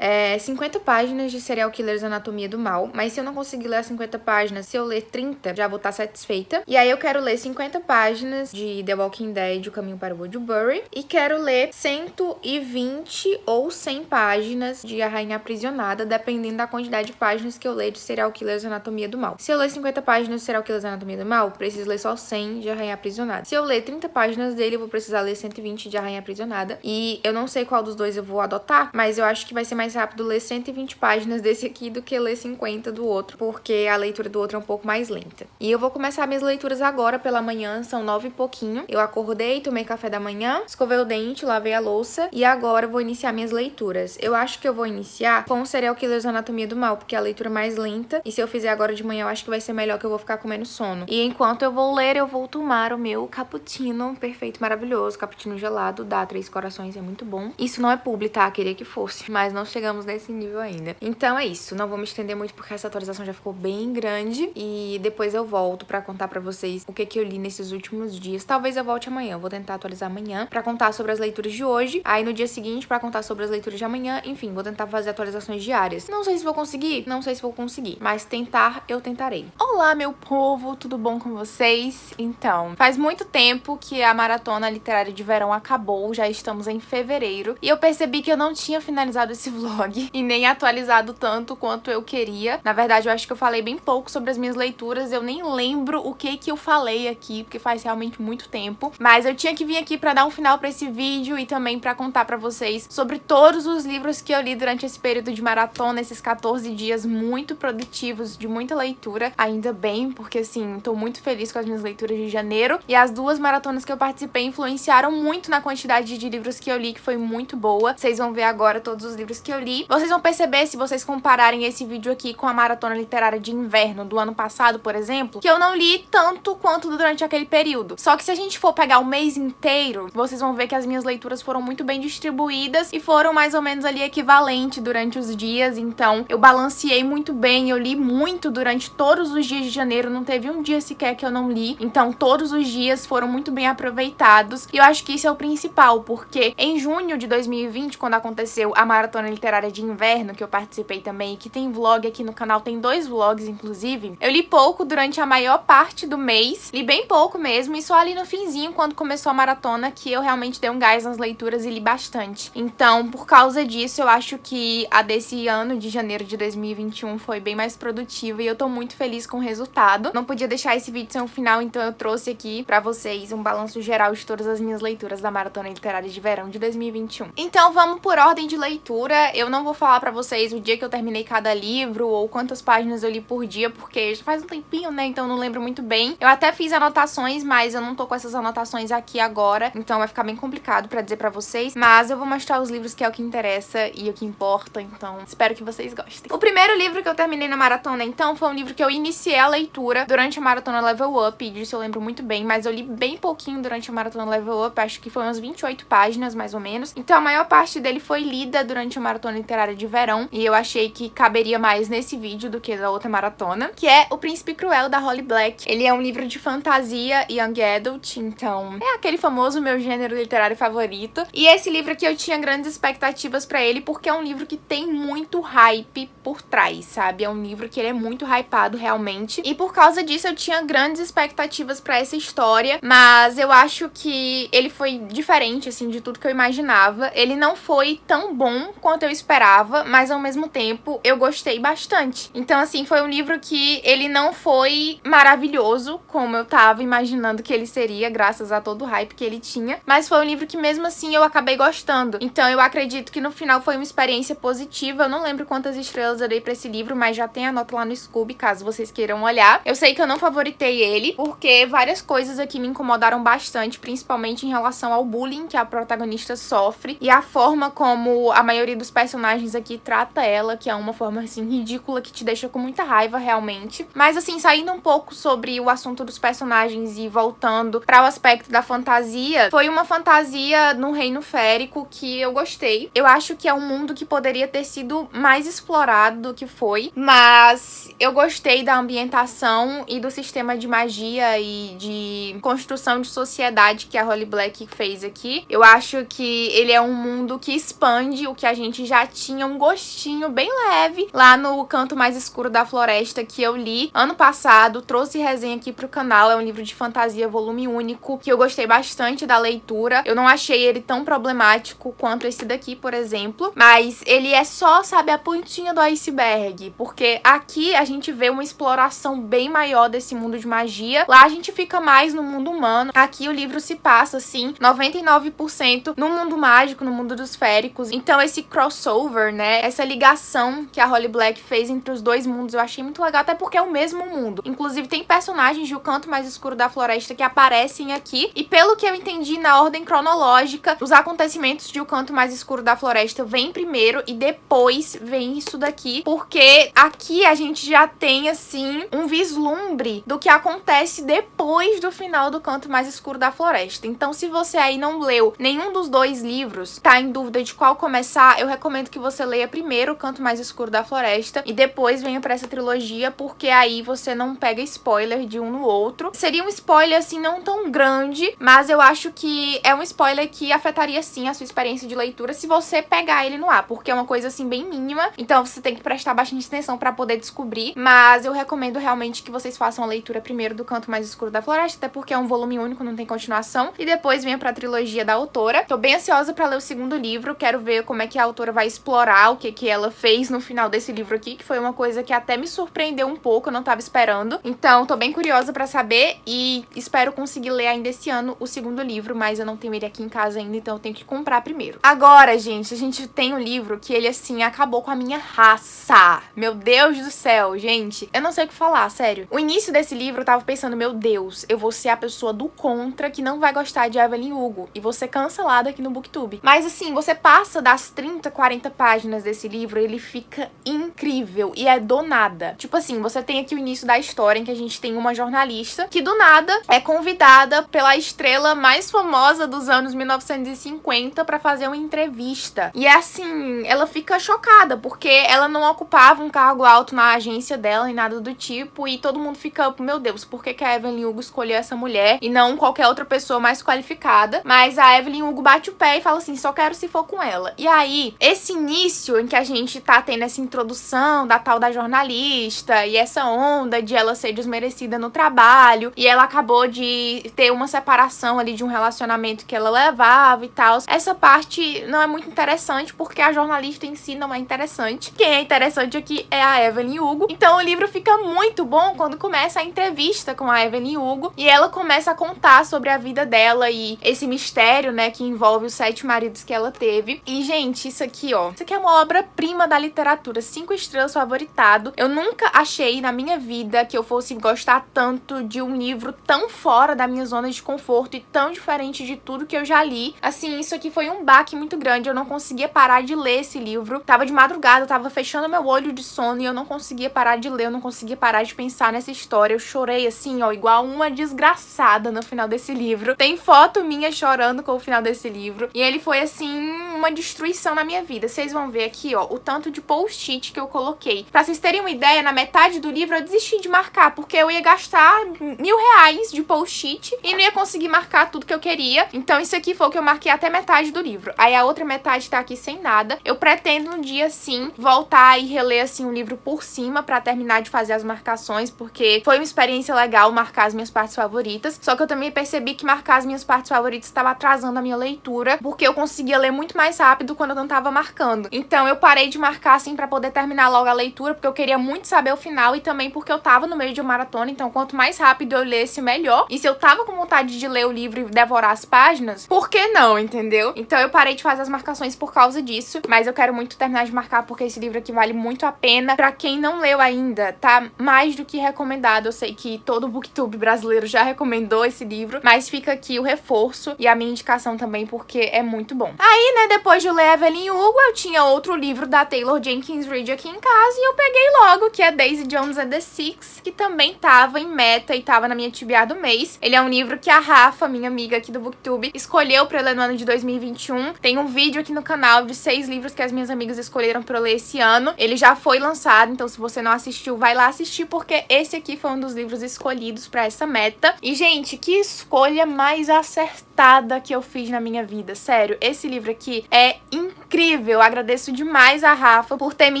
50 páginas de Serial Killers: Anatomia do Mal. Mas se eu não conseguir ler as 50 páginas, se eu ler 30, já vou estar satisfeita. E aí eu quero ler 50 páginas de The Walking Dead: O Caminho para o Old Bury. E quero ler 120 ou 100 páginas de A Rainha Aprisionada, dependendo da quantidade de páginas que eu ler de Serial Killers: Anatomia do Mal. Se eu ler 50 páginas de Serial Killers: Anatomia do Mal, preciso ler só 100 de A Rainha Aprisionada. Se eu ler 30 páginas dele, eu vou precisar ler 120 de A Rainha Aprisionada. E eu não sei qual dos dois eu vou adotar, mas eu acho que vai ser mais rápido ler 120 páginas desse aqui do que ler 50 do outro, porque a leitura do outro é um pouco mais lenta. E eu vou começar minhas leituras agora pela manhã, são 9 e pouquinho. Eu acordei, tomei café da manhã, escovei o dente, lavei a louça e agora eu vou iniciar minhas leituras. Eu acho que eu vou iniciar com Serial Killers: Anatomia do Mal, porque é a leitura mais lenta, e se eu fizer agora de manhã, eu acho que vai ser melhor, que eu vou ficar com menos sono. E enquanto eu vou ler, eu vou tomar o meu cappuccino perfeito, maravilhoso, cappuccino gelado da Três Corações, é muito bom. Isso não é publi, tá? Queria que fosse, mas não chegamos nesse nível ainda. Então é isso, não vou me estender muito porque essa atualização já ficou bem grande e depois eu volto pra contar pra vocês o que eu li nesses últimos dias. Talvez eu volte amanhã, eu vou tentar atualizar amanhã pra contar sobre as leituras de hoje, aí no dia seguinte pra contar sobre as leituras de amanhã, enfim, vou tentar fazer atualizações diárias. Não sei se vou conseguir, mas tentar, eu tentarei. Olá, meu povo, tudo bom com vocês? Então, faz muito tempo que a maratona literária de verão acabou, já estamos em fevereiro, e eu percebi que eu não tinha finalizado esse vlog e nem atualizado tanto quanto eu queria. Na verdade, eu acho que eu falei bem pouco sobre as minhas leituras, eu nem lembro o que eu falei aqui, porque faz realmente muito tempo, mas eu tinha que vir aqui pra dar um final pra esse vídeo e também pra contar pra vocês sobre todos os livros que eu li durante esse período de maratona, esses 14 dias muito produtivos, de muita leitura, ainda bem, porque assim, tô muito feliz com as minhas leituras de janeiro, e as 2 maratonas que eu participei influenciaram muito na quantidade de livros que eu li, que foi muito boa. Vocês vão ver agora todos os livros que eu li. Vocês vão perceber, se vocês compararem esse vídeo aqui com a maratona literária de inverno do ano passado, por exemplo, que eu não li tanto quanto durante aquele período. Só que se a gente for pegar o mês inteiro, vocês vão ver que as minhas leituras foram muito bem distribuídas e foram mais ou menos ali equivalente durante os dias, então eu balanceei muito bem, eu li muito durante todos os dias de janeiro, não teve um dia sequer que eu não li, então todos os dias foram muito bem aproveitados, e eu acho que isso é o principal, porque em junho de 2020, quando aconteceu a maratona literária de inverno, que eu participei também, que tem vlog aqui no canal, tem 2 vlogs inclusive, eu li pouco durante a maior parte do mês, li bem pouco mesmo, e só ali no finzinho, quando começou a maratona, que eu realmente dei um gás nas leituras e li bastante. Então, por causa disso, eu acho que a desse ano de janeiro de 2021 foi bem mais produtiva e eu tô muito feliz com o resultado. Não podia deixar esse vídeo sem um final, então eu trouxe aqui pra vocês um balanço geral de todas as minhas leituras da maratona literária de verão de 2021. Então, vamos por ordem de leitura. Eu não vou falar pra vocês o dia que eu terminei cada livro ou quantas páginas eu li por dia, porque já faz um tempinho, né? Então eu não lembro muito bem. Eu até fiz anotações, mas eu não tô com essas anotações aqui agora, então vai ficar bem complicado pra dizer pra vocês. Mas eu vou mostrar os livros que é o que interessa e o que importa, então espero que vocês gostem. O primeiro livro que eu terminei na maratona, então, foi um livro que eu iniciei a leitura durante a maratona Level Up, e disso eu lembro muito bem, mas eu li bem pouquinho durante a maratona Level Up, acho que foi umas 28 páginas, mais ou menos. Então a maior parte dele foi lida durante a maratona literária de verão, e eu achei que caberia mais nesse vídeo do que da outra maratona, que é O Príncipe Cruel, da Holly Black. Ele é um livro de fantasia e young adult, então é aquele famoso meu gênero literário favorito. E esse livro aqui eu tinha grandes expectativas pra ele, porque é um livro que tem muito hype por por trás, sabe? É um livro que ele é muito hypado realmente, e por causa disso eu tinha grandes expectativas pra essa história, mas eu acho que ele foi diferente, assim, de tudo que eu imaginava. Ele não foi tão bom quanto eu esperava, mas ao mesmo tempo eu gostei bastante. Então, assim, foi um livro que ele não foi maravilhoso, como eu tava imaginando que ele seria, graças a todo o hype que ele tinha, mas foi um livro que mesmo assim eu acabei gostando. Então eu acredito que no final foi uma experiência positiva. Eu não lembro quantas estrelas eu dei pra esse livro, mas já tem a nota lá no Scooby, caso vocês queiram olhar. Eu sei que eu não favoritei ele, porque várias coisas aqui me incomodaram bastante, principalmente em relação ao bullying que a protagonista sofre e a forma como a maioria dos personagens aqui trata ela, que é uma forma, assim, ridícula, que te deixa com muita raiva, realmente. Mas, assim, saindo um pouco sobre o assunto dos personagens e voltando para o aspecto da fantasia, foi uma fantasia no reino férico que eu gostei. Eu acho que é um mundo que poderia ter sido mais explorado do que foi, mas eu gostei da ambientação e do sistema de magia e de construção de sociedade que a Holly Black fez aqui. Eu acho que ele é um mundo que expande o que a gente já tinha um gostinho bem leve lá no Canto Mais Escuro da Floresta, que eu li ano passado, trouxe resenha aqui pro canal. É um livro de fantasia, volume único, que eu gostei bastante da leitura. Eu não achei ele tão problemático quanto esse daqui, por exemplo, mas ele é só, sabe, a pontinha do iceberg, porque aqui a gente vê uma exploração bem maior desse mundo de magia. Lá a gente fica mais no mundo humano. Aqui o livro se passa, assim, 99% no mundo mágico, no mundo dos féricos. Então esse crossover, né, essa ligação que a Holly Black fez entre os dois mundos, eu achei muito legal, até porque é o mesmo mundo. Inclusive tem personagens de O Canto Mais Escuro da Floresta que aparecem aqui, e pelo que eu entendi, na ordem cronológica, os acontecimentos de O Canto Mais Escuro da Floresta vêm primeiro e depois vem isso daqui, porque aqui a gente já tem, assim, um vislumbre do que acontece depois do final do Canto Mais Escuro da Floresta. Então, se você aí não leu nenhum dos dois livros, tá em dúvida de qual começar, eu recomendo que você leia primeiro O Canto Mais Escuro da Floresta e depois venha pra essa trilogia, porque aí você não pega spoiler de um no outro. Seria um spoiler, assim, não tão grande, mas eu acho que é um spoiler que afetaria, sim, a sua experiência de leitura se você pegar ele no ar, porque é uma coisa, assim, bem mínima, então você tem que prestar bastante atenção pra poder descobrir, mas eu recomendo realmente que vocês façam a leitura primeiro do Canto Mais Escuro da Floresta, até porque é um volume único, não tem continuação, e depois venha pra trilogia da autora. Tô bem ansiosa pra ler o segundo livro, quero ver como é que a autora vai explorar o que ela fez no final desse livro aqui, que foi uma coisa que até me surpreendeu um pouco, eu não tava esperando. Então, tô bem curiosa pra saber e espero conseguir ler ainda esse ano o segundo livro, mas eu não tenho ele aqui em casa ainda, então eu tenho que comprar primeiro. Agora, gente, a gente tem um livro que ele, assim, acabou com a minha raça. Meu Deus do céu, gente. Eu não sei o que falar, sério. O início desse livro eu tava pensando, meu Deus, eu vou ser a pessoa do contra que não vai gostar de Evelyn Hugo e vou ser cancelada aqui no BookTube. Mas, assim, você passa das 30, 40 páginas desse livro, ele fica incrível e é do nada. Tipo assim, você tem aqui o início da história em que a gente tem uma jornalista que do nada é convidada pela estrela mais famosa dos anos 1950 pra fazer uma entrevista. E é assim, ela fica chocada porque ela não ocupava um cargo alto na agência dela e nada do tipo, e todo mundo fica, meu Deus, por que a Evelyn Hugo escolheu essa mulher e não qualquer outra pessoa mais qualificada? Mas a Evelyn Hugo bate o pé e fala assim, só quero se for com ela. E aí, esse início em que a gente tá tendo essa introdução da tal da jornalista e essa onda de ela ser desmerecida no trabalho, e ela acabou de ter uma separação ali de um relacionamento que ela levava e tal. Essa parte não é muito interessante porque a jornalista em si não é interessante. Quem é interessante aqui é a Evelyn Hugo. Então o livro fica muito bom quando começa a entrevista com a Evelyn Hugo e ela começa a contar sobre a vida dela e esse mistério, né, que envolve os 7 maridos que ela teve. E, gente, isso aqui, ó, isso aqui é uma obra-prima da literatura, 5 estrelas, favoritado. Eu nunca achei na minha vida que eu fosse gostar tanto de um livro tão fora da minha zona de conforto e tão diferente de tudo que eu já li. Assim, isso aqui foi um baque muito grande, eu não conseguia parar de ler esse livro. Tava de madrugada, eu tava fechando meu olho de sono e eu não conseguia parar de ler, eu não conseguia parar de pensar nessa história. Eu chorei assim, ó, igual uma desgraçada no final desse livro. Tem foto minha chorando com o final desse livro. E ele foi, assim, uma destruição na minha vida. Vocês vão ver aqui, ó, o tanto de post-it que eu coloquei. Pra vocês terem uma ideia, na metade do livro eu desisti de marcar, porque eu ia gastar R$ 1.000 de post-it e não ia conseguir marcar tudo que eu queria. Então isso aqui foi o que eu marquei até metade do livro. Aí a outra metade tá aqui sem nada. Eu pretendo um dia, sim, voltar e reler, assim, um livro por cima pra terminar de fazer as marcações, porque foi uma experiência legal marcar as minhas partes favoritas. Só que eu também percebi que marcar as minhas partes favoritas estava atrasando a minha leitura, porque eu conseguia ler muito mais rápido quando eu não tava marcando. Então eu parei de marcar, assim, pra poder terminar logo a leitura, porque eu queria muito saber o final e também porque eu tava no meio de uma maratona. Então quanto mais rápido eu lesse, melhor. E se eu tava com vontade de ler o livro e devorar as páginas, por que não, entendeu? Então eu parei de fazer as marcações por causa disso, mas eu quero muito terminar de marcar, porque esse livro aqui vale muito a pena. Pra quem não leu ainda, tá mais do que recomendado. Eu sei que todo booktube brasileiro já recomendou esse livro, mas fica aqui o reforço e a minha indicação também, porque é muito bom. Aí, né, depois de ler Evelyn Hugo, eu tinha outro livro da Taylor Jenkins Reid aqui em casa e eu peguei logo, que é Daisy Jones and the Six, que também tava em meta e tava na minha TBR do mês. Ele é um livro que a Rafa, minha amiga aqui do booktube, escolheu pra eu ler no ano de 2021. Tem um vídeo aqui no canal de 6 livros que as minhas amigas escolheram pra eu ler esse ano. Ele já foi lançado, então se você não assistiu, vai lá assistir, porque esse aqui foi um dos livros escolhidos pra essa meta. E, gente, que escolha mais acertada que eu fiz na minha vida. Sério, esse livro aqui é incrível. Eu agradeço demais a Rafa por ter me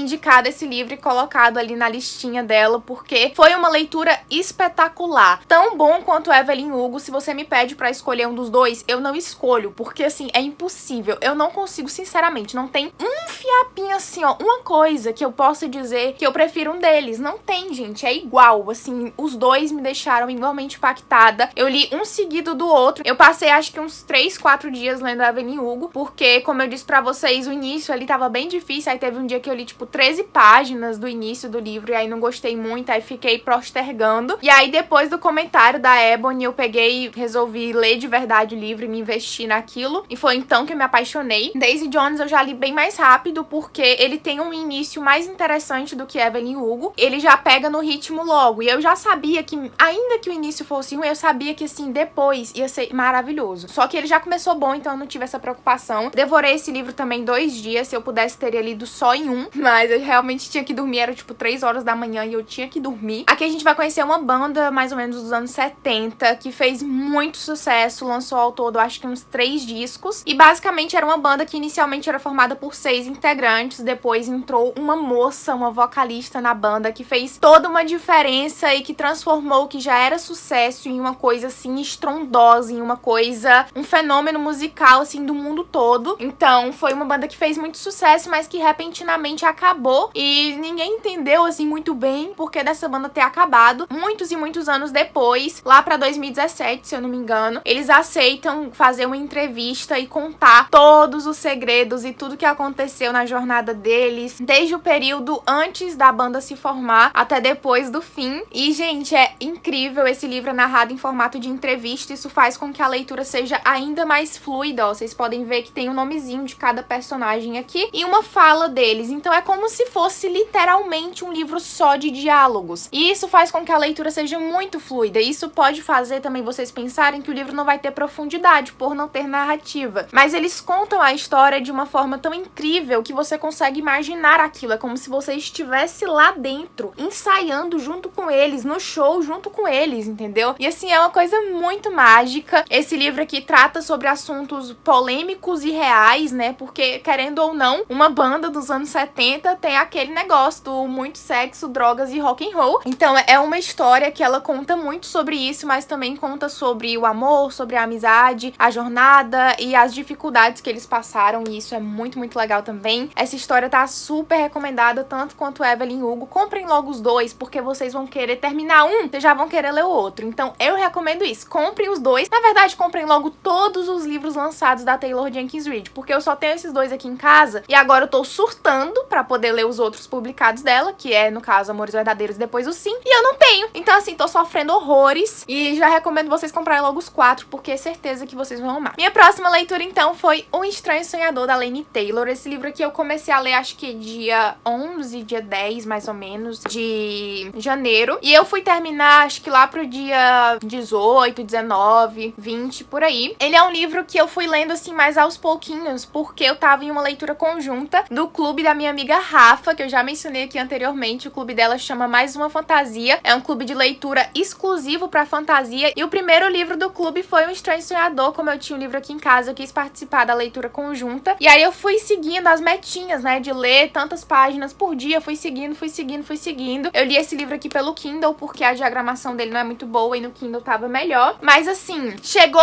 indicado esse livro e colocado ali na listinha dela, porque foi uma leitura espetacular. Tão bom quanto Evelyn Hugo. Se você me pede pra escolher um dos dois, eu não escolho, porque, assim, é impossível. Eu não consigo, sinceramente, não tem um fiapinho, assim, ó, uma coisa que eu possa dizer que eu prefiro um deles. Não tem, gente, é igual, assim, os dois me deixaram igualmente impactada. Eu li um seguido do outro. Eu passei, acho que uns 3, 4 dias lendo Evelyn Hugo, porque, como eu disse pra vocês, o início ali tava bem difícil. Aí teve um dia que eu li, tipo, 13 páginas do início do livro, e aí não gostei muito, aí fiquei postergando. E aí, depois do comentário da Ebony, eu peguei e resolvi ler de verdade o livro e me investir naquilo, e foi então que eu me apaixonei. Daisy Jones eu já li bem mais rápido, porque ele tem um início mais interessante do que Evelyn Hugo. Ele já pega no ritmo logo, e eu já sabia que, ainda que o início fosse ruim, eu sabia que, assim, depois ia ser maravilhoso. Só que ele já começou bom, então eu não tive essa preocupação. Devorei esse livro também 2 dias, se eu pudesse teria lido só em um, mas eu realmente tinha que dormir, era tipo 3 horas da manhã e eu tinha que dormir. Aqui a gente vai conhecer uma banda mais ou menos dos anos 70, que fez muito sucesso, lançou ao todo, acho que uns 3 discos, e basicamente era uma banda que inicialmente era formada por 6 integrantes, depois entrou uma moça, uma vocalista na banda, que fez toda uma diferença e que transformou o que já era sucesso em uma coisa, assim, estrondosa, em uma coisa, um fenômeno musical, assim, do mundo todo. Então, foi uma banda que fez muito sucesso, mas que repentinamente acabou e ninguém entendeu, assim, muito bem porque dessa banda ter acabado. Muitos e muitos anos depois, lá pra 2017, se eu não me engano, eles aceitam fazer uma entrevista e contar todos os segredos e tudo que aconteceu na jornada deles, desde o período antes da banda se formar até depois do fim. E, gente, é incrível. Esse livro é narrado em formato de entrevista, isso faz com que a leitura seja ainda mais fluida, ó. Vocês podem ver que tem o nomezinho de cada personagem aqui e uma fala deles, então é como se fosse literalmente um livro só de diálogos, e isso faz com que a leitura seja muito fluida. Isso pode fazer também vocês pensarem que o livro não vai ter profundidade por não ter narrativa, mas eles contam a história de uma forma tão incrível que você consegue imaginar aquilo, é como se você estivesse lá dentro, ensaiando junto com eles, no show junto com eles, entendeu? E, assim, é uma coisa muito mágica. Esse livro aqui trata sobre assuntos polêmicos e reais, né, porque, querendo ou não, uma banda dos anos 70 tem aquele negócio do muito sexo, drogas e rock and roll. Então é uma história que ela conta muito sobre isso, mas também conta sobre o amor, sobre a amizade, a jornada e as dificuldades que eles passaram, e isso é muito, muito legal também. Essa história tá super recomendada, tanto quanto Evelyn Hugo. Comprem logo os dois, porque vocês vão querer terminar um, vocês já vão querer ler o outro. Então eu recomendo isso, comprem os dois. Na verdade, comprem logo todos os livros lançados da Taylor Jenkins Reid, porque eu só tenho esses dois aqui em casa e agora eu tô surtando pra poder ler os outros publicados dela, que é, no caso, Amores Verdadeiros e Depois o Sim, e eu não tenho. Então, assim, tô sofrendo horrores e já recomendo vocês comprarem logo os 4, porque é certeza que vocês vão amar. Minha próxima leitura, então, foi Um Estranho Sonhador, da Laini Taylor. Esse livro aqui eu comecei a ler, acho que dia 11, dia 10, mais ou menos, de janeiro, e eu fui terminar, acho que lá pro dia 18, 19, 20, por aí. Ele é um livro que eu fui lendo, assim, mais aos pouquinhos, pouquinhos porque eu tava em uma leitura conjunta do clube da minha amiga Rafa, que eu já mencionei aqui anteriormente. O clube dela chama Mais Uma Fantasia. É um clube de leitura exclusivo pra fantasia. E o primeiro livro do clube foi Um Estranho Sonhador. Como eu tinha um livro aqui em casa, eu quis participar da leitura conjunta. E aí eu fui seguindo as metinhas, né, de ler tantas páginas por dia. Fui seguindo. Eu li esse livro aqui pelo Kindle, porque a diagramação dele não é muito boa e no Kindle tava melhor. Mas assim, chegou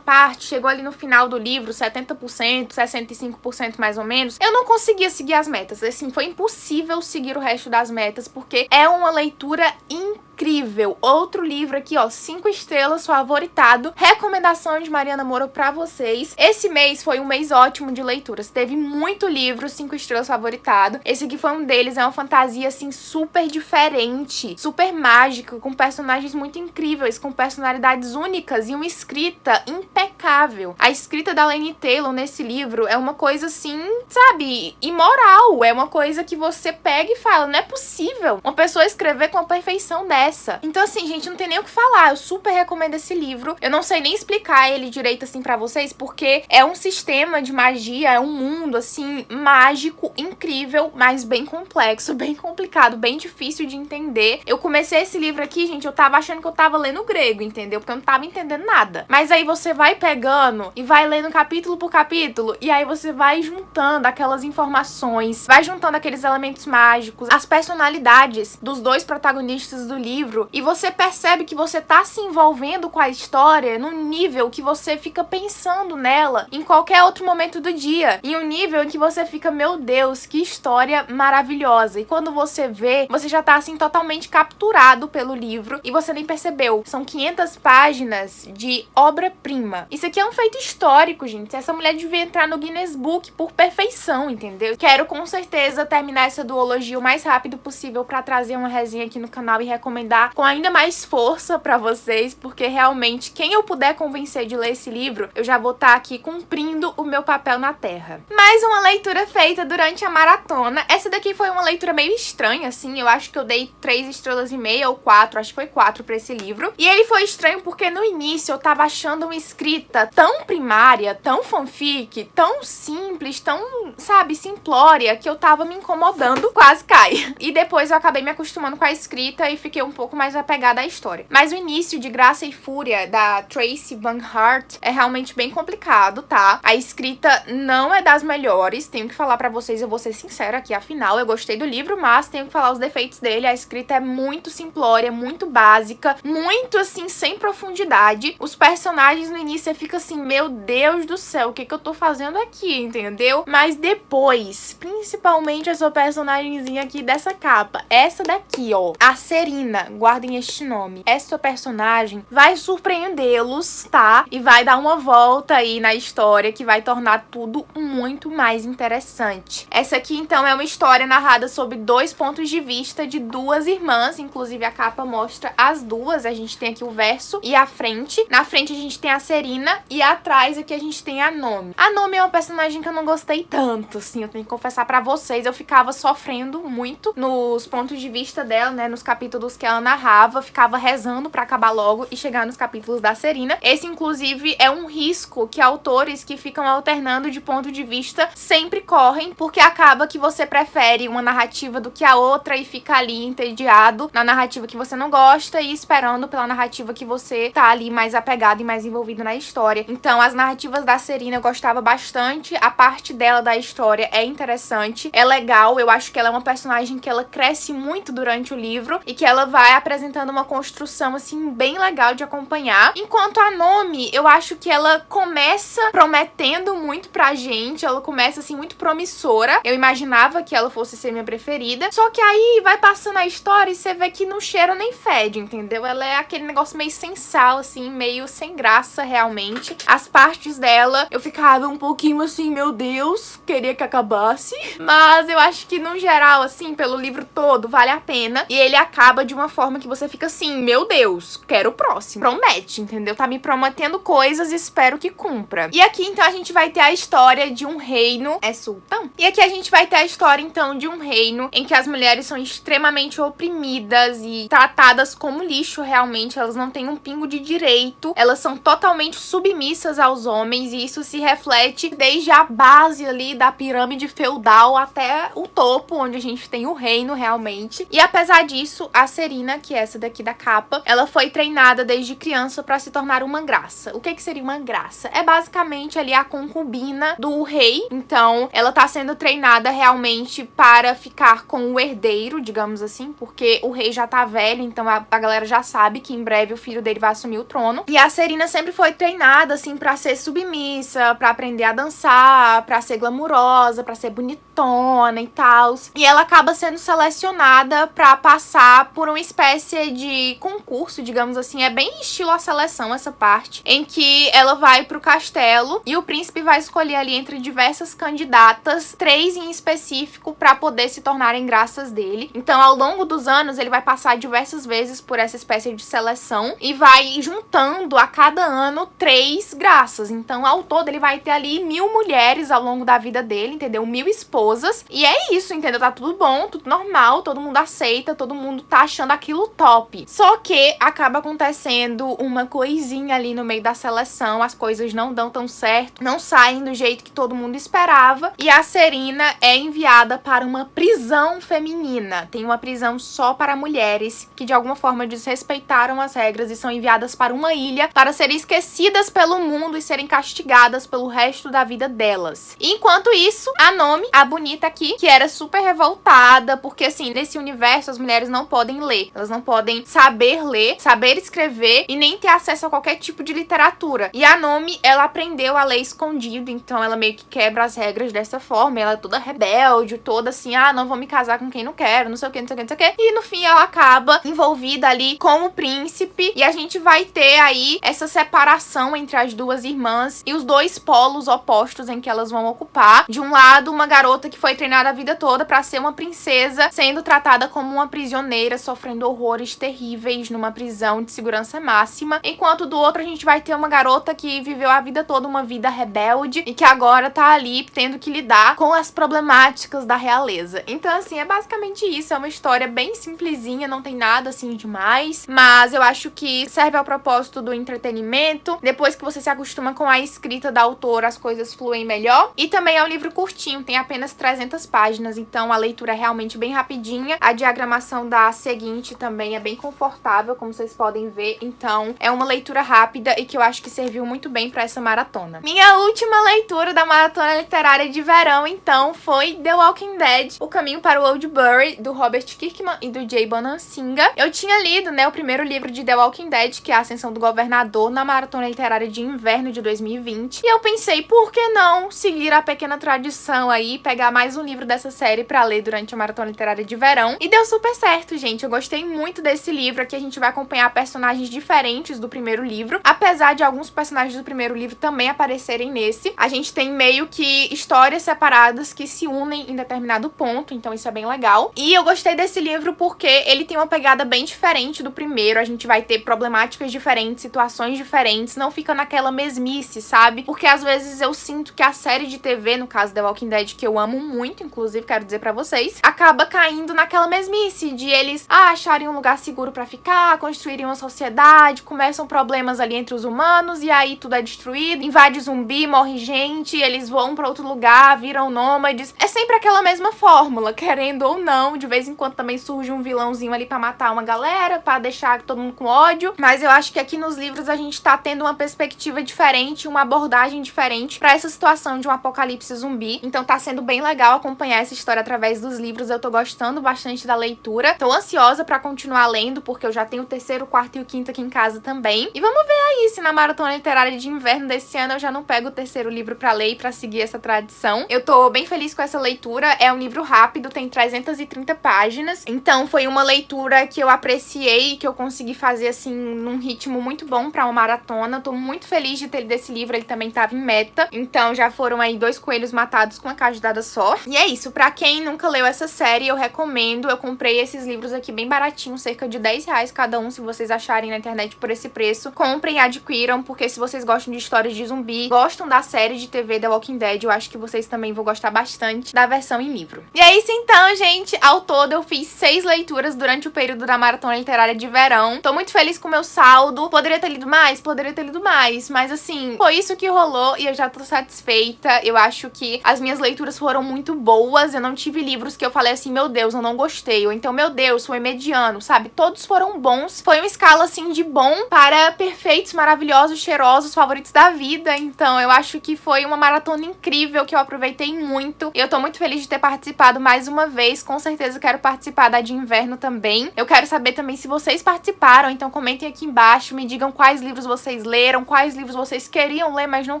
ali no final do livro, 70%, 65% mais ou menos, eu não conseguia seguir as metas. Assim, foi impossível seguir o resto das metas, porque é uma leitura incrível. Outro livro aqui, ó, 5 estrelas, favoritado. Recomendação de Mariana Moro pra vocês. Esse mês foi um mês ótimo de leituras. Teve muito livro, 5 estrelas, favoritado. Esse aqui foi um deles. É uma fantasia, assim, super diferente, super mágica, com personagens muito incríveis, com personalidades únicas e uma escrita impecável. A escrita da Laini Taylor nesse livro é uma coisa, assim, sabe, imoral. É uma coisa que você pega e fala, não é possível uma pessoa escrever com a perfeição dessa. Então, assim, gente, não tem nem o que falar. Eu super recomendo esse livro. Eu não sei nem explicar ele direito, assim, pra vocês, porque é um sistema de magia, é um mundo, assim, mágico, incrível, mas bem complexo, bem complicado, bem difícil de entender. Eu comecei esse livro aqui, gente, eu tava achando que eu tava lendo grego, entendeu? Porque eu não tava entendendo nada. Mas aí você vai pegando e vai lendo capítulo por capítulo, e aí você vai juntando aquelas informações, vai juntando aqueles elementos mágicos, as personalidades dos dois protagonistas do livro, e você percebe que você tá se envolvendo com a história num nível que você fica pensando nela em qualquer outro momento do dia, em um nível em que você fica, meu Deus, que história maravilhosa. E quando você vê, você já tá assim totalmente capturado pelo livro e você nem percebeu. São 500 páginas de obra-prima. Isso aqui é um feito histórico, gente. Essa mulher devia entrar no Guinness Book por perfeição, entendeu? Quero com certeza terminar essa duologia o mais rápido possível pra trazer uma resenha aqui no canal e recomendar com ainda mais força pra vocês, porque realmente quem eu puder convencer de ler esse livro, eu já vou estar aqui cumprindo o meu papel na Terra. Mais uma leitura feita durante a maratona. Essa daqui foi uma leitura meio estranha, assim. Eu acho que eu dei 3 estrelas e meia ou 4, acho que foi 4 pra esse livro. E ele foi estranho porque no início eu tava achando uma escrita tão primária, tão fanfic, tão simples, tão, sabe, simplória, que eu tava me incomodando, quase cai. E depois eu acabei me acostumando com a escrita e fiquei um pouco mais apegada à história. Mas o início de Graça e Fúria, da Tracy Van Hart, é realmente bem complicado, tá? A escrita não é das melhores, tenho que falar pra vocês, eu vou ser sincera aqui, afinal, eu gostei do livro, mas tenho que falar os defeitos dele. A escrita é muito simplória, muito básica, muito, assim, sem profundidade. Os personagens no início você fica assim, meu Deus do céu, o que que eu tô fazendo aqui, entendeu? Mas depois, principalmente essa personagemzinha aqui dessa capa, essa daqui, ó, a Serena, guardem este nome. Essa personagem vai surpreendê-los, tá? E vai dar uma volta aí na história que vai tornar tudo muito mais interessante. Essa aqui, então, é uma história narrada sob 2 pontos de vista de 2 irmãs. Inclusive, a capa mostra as duas. A gente tem aqui o verso e a frente. Na frente, a gente tem a Serena e atrás aqui a gente tem a Nomi. A Nomi é uma personagem que eu não gostei tanto, assim. Eu tenho que confessar pra vocês. Eu ficava sofrendo muito nos pontos de vista dela, né? Nos capítulos que ela narrava, ficava rezando pra acabar logo e chegar nos capítulos da Serena. Esse, inclusive, é um risco que autores que ficam alternando de ponto de vista sempre correm, porque acaba que você prefere uma narrativa do que a outra e fica ali entediado na narrativa que você não gosta e esperando pela narrativa que você tá ali mais apegado e mais envolvido na história. Então, as narrativas da Serena eu gostava bastante, a parte dela da história é interessante, é legal, eu acho que ela é uma personagem que ela cresce muito durante o livro e que ela vai apresentando uma construção, assim, bem legal de acompanhar. Enquanto a Nomi, eu acho que ela começa prometendo muito pra gente, ela começa, assim, muito promissora. Eu imaginava que ela fosse ser minha preferida, só que aí vai passando a história e você vê que não cheira nem fede, entendeu? Ela é aquele negócio meio sem sal, assim, meio sem graça, realmente. As partes dela, eu ficava um pouquinho assim, meu Deus, queria que acabasse. Mas eu acho que, no geral, assim, pelo livro todo, vale a pena. E ele acaba de uma forma que você fica assim, meu Deus, quero o próximo. Promete, entendeu? Tá me prometendo coisas e espero que cumpra. E aqui, então, a gente vai ter a história de um reino... É sultão? E aqui a gente vai ter a história, então, de um reino em que as mulheres são extremamente oprimidas e tratadas como lixo, realmente. Elas não têm um pingo de direito. Elas são totalmente submissas aos homens e isso se reflete remete desde a base ali da pirâmide feudal até o topo, onde a gente tem o reino realmente. E apesar disso, a Serena, que é essa daqui da capa, ela foi treinada desde criança pra se tornar uma graça. O que que seria uma graça? É basicamente ali a concubina do rei. Então, ela tá sendo treinada realmente para ficar com o herdeiro, digamos assim, porque o rei já tá velho, então a galera já sabe que em breve o filho dele vai assumir o trono. E a Serena sempre foi treinada, assim, pra ser submissa, pra aprender a dançar, pra ser glamurosa, pra ser bonitona e tal. E ela acaba sendo selecionada pra passar por uma espécie de concurso, digamos assim. É bem estilo a seleção essa parte, em que ela vai pro castelo e o príncipe vai escolher ali entre diversas candidatas, 3 em específico, pra poder se tornarem graças dele. Então, ao longo dos anos, ele vai passar diversas vezes por essa espécie de seleção e vai juntando a cada ano 3 graças. Então, ao todo, ele vai ter ali 1000 mulheres ao longo da vida dele, entendeu? 1000 esposas. E é isso, entendeu? Tá tudo bom, tudo normal, todo mundo aceita, todo mundo tá achando aquilo top. Só que acaba acontecendo uma coisinha ali no meio da seleção, as coisas não dão tão certo, não saem do jeito que todo mundo esperava, e a Serena é enviada para uma prisão feminina. Tem uma prisão só para mulheres que de alguma forma desrespeitaram as regras e são enviadas para uma ilha para serem esquecidas pelo mundo e serem castigadas pelo resto da vida delas. E enquanto isso, a Nomi, a bonita aqui, que era super revoltada, porque assim, nesse universo as mulheres não podem ler, elas não podem saber ler, saber escrever e nem ter acesso a qualquer tipo de literatura. E a Nomi, ela aprendeu a ler escondido, então ela meio que quebra as regras dessa forma, ela é toda rebelde, toda assim, ah, não vou me casar com quem não quero, não sei o que, não sei o que, não sei o que. E no fim ela acaba envolvida ali com o príncipe e a gente vai ter aí essa separação entre as duas irmãs e os dois polos opostos em que elas vão ocupar. De um lado, uma garota que foi treinada a vida toda pra ser uma princesa, sendo tratada como uma prisioneira, sofrendo horrores terríveis numa prisão de segurança máxima. Enquanto do outro, a gente vai ter uma garota que viveu a vida toda uma vida rebelde e que agora tá ali tendo que lidar com as problemáticas da realeza. Então, assim, é basicamente isso. É uma história bem simplesinha, não tem nada assim demais, mas eu acho que serve ao propósito do entretenimento. Depois que você se acostuma com a escrita da autora, as coisas fluem melhor. E também é um livro curtinho, tem apenas 300 páginas, então a leitura é realmente bem rapidinha. A diagramação da seguinte também é bem confortável, como vocês podem ver. Então, é uma leitura rápida e que eu acho que serviu muito bem pra essa maratona. Minha última leitura da maratona literária de verão, então, foi The Walking Dead, O Caminho para o Oldbury, do Robert Kirkman e do Jay Bonansinga. Eu tinha lido, né, o primeiro livro de The Walking Dead, que é A Ascensão do Governador, na maratona literária de inverno de 2020. E eu pensei, por que não seguir a pequena tradição aí, pegar mais um livro dessa série pra ler durante a maratona literária de verão. E deu super certo, gente. Eu gostei muito desse livro. Aqui a gente vai acompanhar personagens diferentes do primeiro livro, apesar de alguns personagens do primeiro livro também aparecerem nesse. A gente tem meio que histórias separadas que se unem em determinado ponto, então isso é bem legal. E eu gostei desse livro porque ele tem uma pegada bem diferente do primeiro. A gente vai ter problemáticas diferentes, situações diferentes, não fica naquela mesmice, sabe? Porque às vezes eu sinto que a série de TV, no caso The Walking Dead, que eu amo muito, inclusive quero dizer pra vocês, acaba caindo naquela mesmice de eles acharem um lugar seguro pra ficar, construírem uma sociedade, começam problemas ali entre os humanos e aí tudo é destruído, invade zumbi, morre gente, eles vão pra outro lugar, viram nômades. É sempre aquela mesma fórmula, querendo ou não. De vez em quando também surge um vilãozinho ali pra matar uma galera, pra deixar todo mundo com ódio. Mas eu acho que aqui nos livros a gente tá tendo uma perspectiva diferente, uma abordagem diferente pra essa situação de um apocalipse zumbi. Então tá sendo bem legal acompanhar essa história através dos livros. Eu tô gostando bastante da leitura. Tô ansiosa pra continuar lendo, porque eu já tenho o terceiro, o quarto e o quinto aqui em casa também. E vamos ver aí se na maratona literária de inverno desse ano eu já não pego o terceiro livro pra ler e pra seguir essa tradição. Eu tô bem feliz com essa leitura. É um livro rápido, tem 330 páginas. Então foi uma leitura que eu apreciei e que eu consegui fazer assim num ritmo muito bom pra uma maratona. Tô muito feliz de ter lido esse livro, ele também tava em meta. Então já foram aí 2 coelhos matados com a cajadada só. E é isso, pra quem nunca leu essa série, eu recomendo. Eu comprei esses livros aqui bem baratinhos, cerca de R$10 cada um, se vocês acharem na internet por esse preço. Comprem e adquiram, porque se vocês gostam de histórias de zumbi, gostam da série de TV The Walking Dead, eu acho que vocês também vão gostar bastante da versão em livro. E é isso então, gente. Ao todo, eu fiz 6 leituras durante o período da maratona literária de verão. Tô muito feliz com o meu saldo. Poderia ter lido mais? Poderia ter lido mais. Mas assim, foi isso que rolou e eu já tô satisfeita. Eu acho que as minhas leituras foram muito boas. Eu não tive livros que eu falei assim, meu Deus, eu não gostei. Ou então, meu Deus, foi mediano, sabe? Todos foram bons. Foi uma escala assim de bom para perfeitos, maravilhosos, cheirosos, favoritos da vida. Então, eu acho que foi uma maratona incrível, que eu aproveitei muito. E eu tô muito feliz de ter participado mais uma vez. Com certeza quero participar da de inverno também. Eu quero saber também se vocês participaram, então comentem aqui embaixo, me digam quais livros vocês leram, quais livros vocês queriam ler, mas não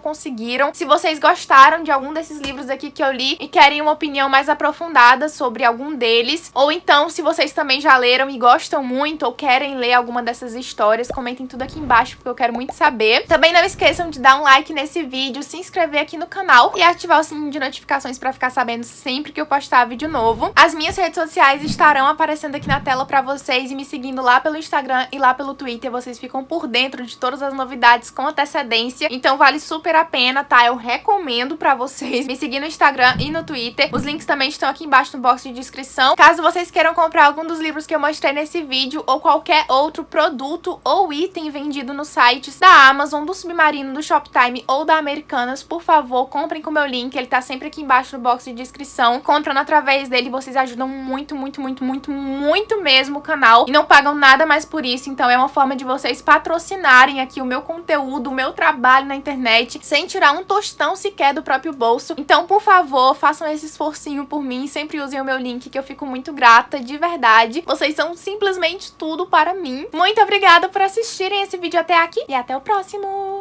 conseguiram. Se vocês gostaram de algum desses livros aqui que eu li e querem uma opinião mais aprofundada sobre algum deles, ou então se vocês também já leram e gostam muito ou querem ler alguma dessas histórias, comentem tudo aqui embaixo porque eu quero muito saber. Também não esqueçam de dar um like nesse vídeo, se inscrever aqui no canal e ativar o sininho de notificações pra ficar sabendo sempre que eu postar vídeo novo. As minhas redes sociais estarão aparecendo aqui na tela pra vocês e me seguindo lá pelo Instagram e lá pelo Twitter, vocês ficam por dentro de todas as novidades com antecedência, então vale super a pena, tá? Eu recomendo pra vocês me seguir no Instagram e no Twitter. Os links também estão aqui embaixo no box de descrição. Caso vocês queiram comprar algum dos livros que eu mostrei nesse vídeo ou qualquer outro produto ou item vendido nos sites da Amazon, do Submarino, do Shoptime ou da Americanas, por favor, comprem com o meu link, ele tá sempre aqui embaixo no box de descrição. Comprando através dele, vocês ajudam muito, muito, muito, muito, muito mesmo o canal e não pagam nada mais por isso, então é uma forma de vocês patrocinarem aqui o meu conteúdo, o meu trabalho na internet, sem tirar um tostão sequer do próprio bolso. Então, por favor, façam esse esforcinho por mim, sempre usem o meu link que eu fico muito grata, de verdade. Vocês são simplesmente tudo para mim. Muito obrigada por assistirem esse vídeo até aqui e até o próximo!